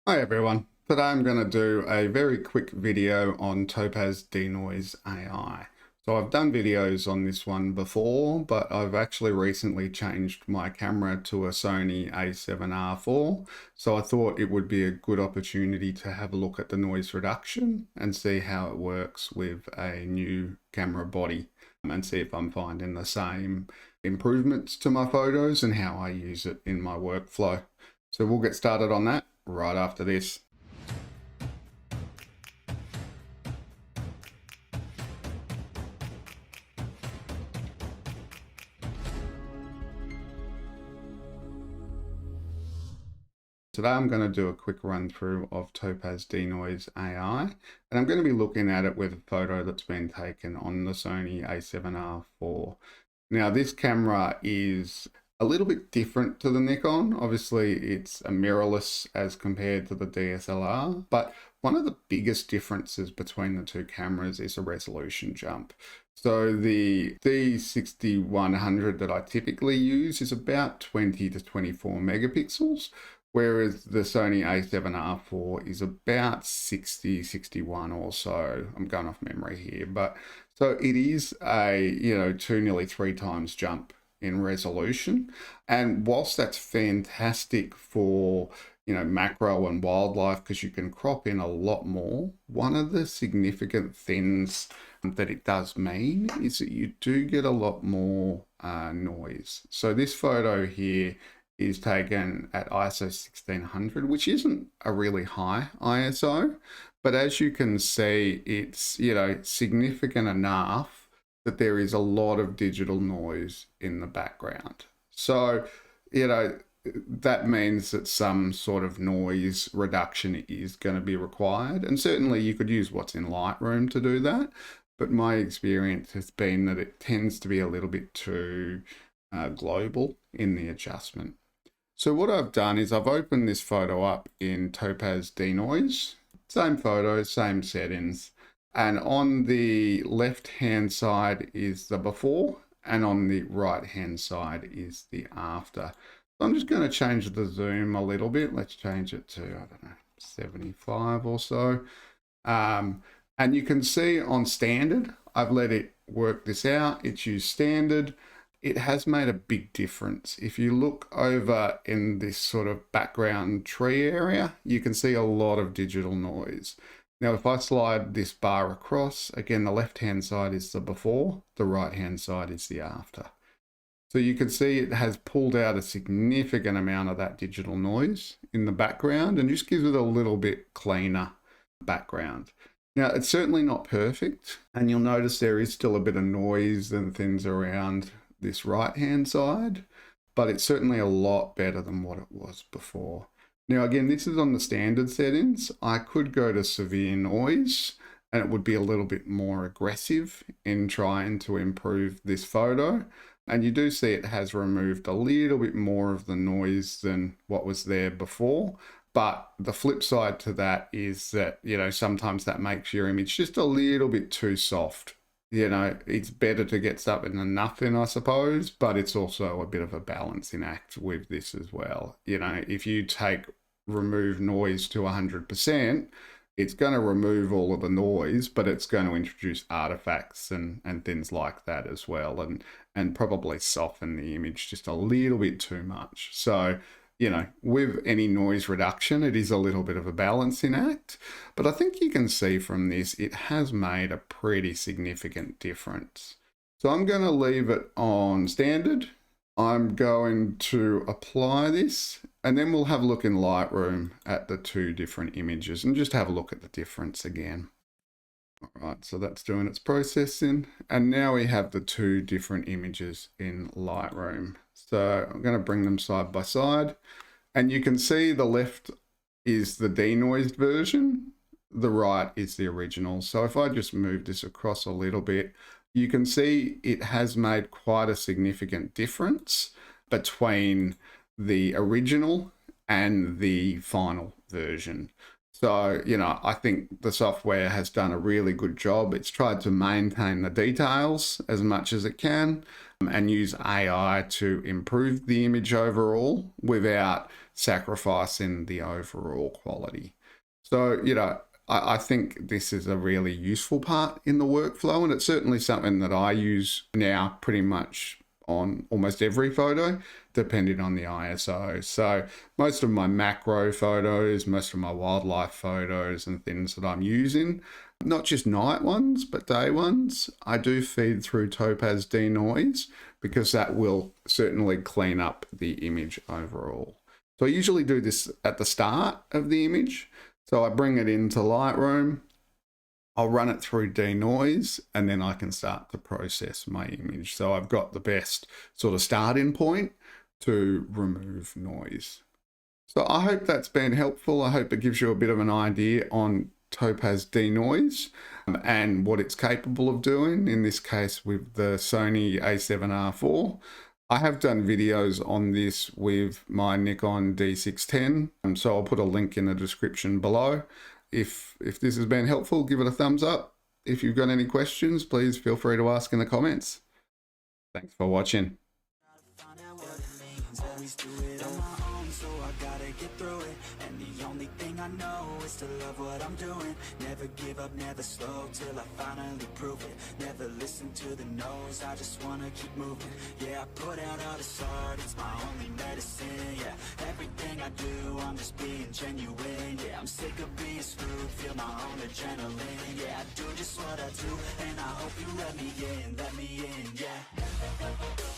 Hi everyone, today I'm going to do a very quick video on Topaz Denoise Ai. So I've done videos on this one before, but I've actually recently changed my camera to a Sony A7R IV, so I thought it would be a good opportunity to have a look at the noise reduction and see how it works with a new camera body and see if I'm finding the same improvements to my photos and how I use it in my workflow. So we'll get started on that right after this. Today I'm going to do a quick run through of Topaz Denoise Ai, and I'm going to be looking at it with a photo that's been taken on the Sony A7R IV. Now this camera is a little bit different to the Nikon. Obviously it's a mirrorless as compared to the DSLR, but one of the biggest differences between the two cameras is a resolution jump. So the D6100 that I typically use is about 20 to 24 megapixels, whereas the Sony A7R IV is about 60, 61 or so. I'm going off memory here, but so it is a, 2, nearly 3 times jump in resolution. And whilst that's fantastic for, macro and wildlife, because you can crop in a lot more, one of the significant things that it does mean is that you do get a lot more noise. So this photo here is taken at ISO 1600, which isn't a really high ISO, but as you can see, it's, significant enough that there is a lot of digital noise in the background. So, that means that some sort of noise reduction is going to be required. And certainly you could use what's in Lightroom to do that. But my experience has been that it tends to be a little bit too global in the adjustment. So what I've done is I've opened this photo up in Topaz Denoise, same photo, same settings. And on the left-hand side is the before, and on the right-hand side is the after. So I'm just going to change the zoom a little bit. Let's change it to, I don't know, 75 or so. And you can see on standard, I've let it work this out. It's used standard. It has made a big difference. If you look over in this sort of background tree area, you can see a lot of digital noise. Now, if I slide this bar across, again, the left-hand side is the before, the right-hand side is the after. So you can see it has pulled out a significant amount of that digital noise in the background and just gives it a little bit cleaner background. Now, it's certainly not perfect, and you'll notice there is still a bit of noise and things around this right-hand side, but it's certainly a lot better than what it was before. Now, again, this is on the standard settings. I could go to severe noise, and it would be a little bit more aggressive in trying to improve this photo. And you do see it has removed a little bit more of the noise than what was there before. But the flip side to that is that, sometimes that makes your image just a little bit too soft. It's better to get something than nothing, I suppose, but it's also a bit of a balancing act with this as well. If you remove noise to 100%, it's going to remove all of the noise, but it's going to introduce artifacts and things like that as well, and probably soften the image just a little bit too much. So, with any noise reduction, it is a little bit of a balancing act, but I think you can see from this, it has made a pretty significant difference. So I'm going to leave it on standard. I'm going to apply this, and then we'll have a look in Lightroom at the two different images and just have a look at the difference again. All right, so that's doing its processing. And now we have the two different images in Lightroom. So I'm going to bring them side by side. And you can see the left is the denoised version. The right is the original. So if I just move this across a little bit, you can see it has made quite a significant difference between the original and the final version. So, I think the software has done a really good job. It's tried to maintain the details as much as it can and use AI to improve the image overall without sacrificing the overall quality. So, you know, I think this is a really useful part in the workflow, and it's certainly something that I use now pretty much on almost every photo, depending on the ISO. So most of my macro photos, most of my wildlife photos and things that I'm using, not just night ones, but day ones, I do feed through Topaz Denoise because that will certainly clean up the image overall. So I usually do this at the start of the image. So I bring it into Lightroom, I'll run it through Denoise, and then I can start to process my image. So I've got the best sort of starting point to remove noise. So I hope that's been helpful. I hope it gives you a bit of an idea on Topaz Denoise and what it's capable of doing, in this case with the Sony A7R IV. I have done videos on this with my Nikon D610, so I'll put a link in the description below. If this has been helpful, give it a thumbs up. If you've got any questions, please feel free to ask in the comments. Thanks for watching. I know is to love what I'm doing. Never give up, never slow till I finally prove it. Never listen to the no's, I just wanna keep moving. Yeah, I put out all this art, it's my only medicine. Yeah, everything I do, I'm just being genuine. Yeah, I'm sick of being screwed, feel my own adrenaline. Yeah, I do just what I do, and I hope you let me in, yeah.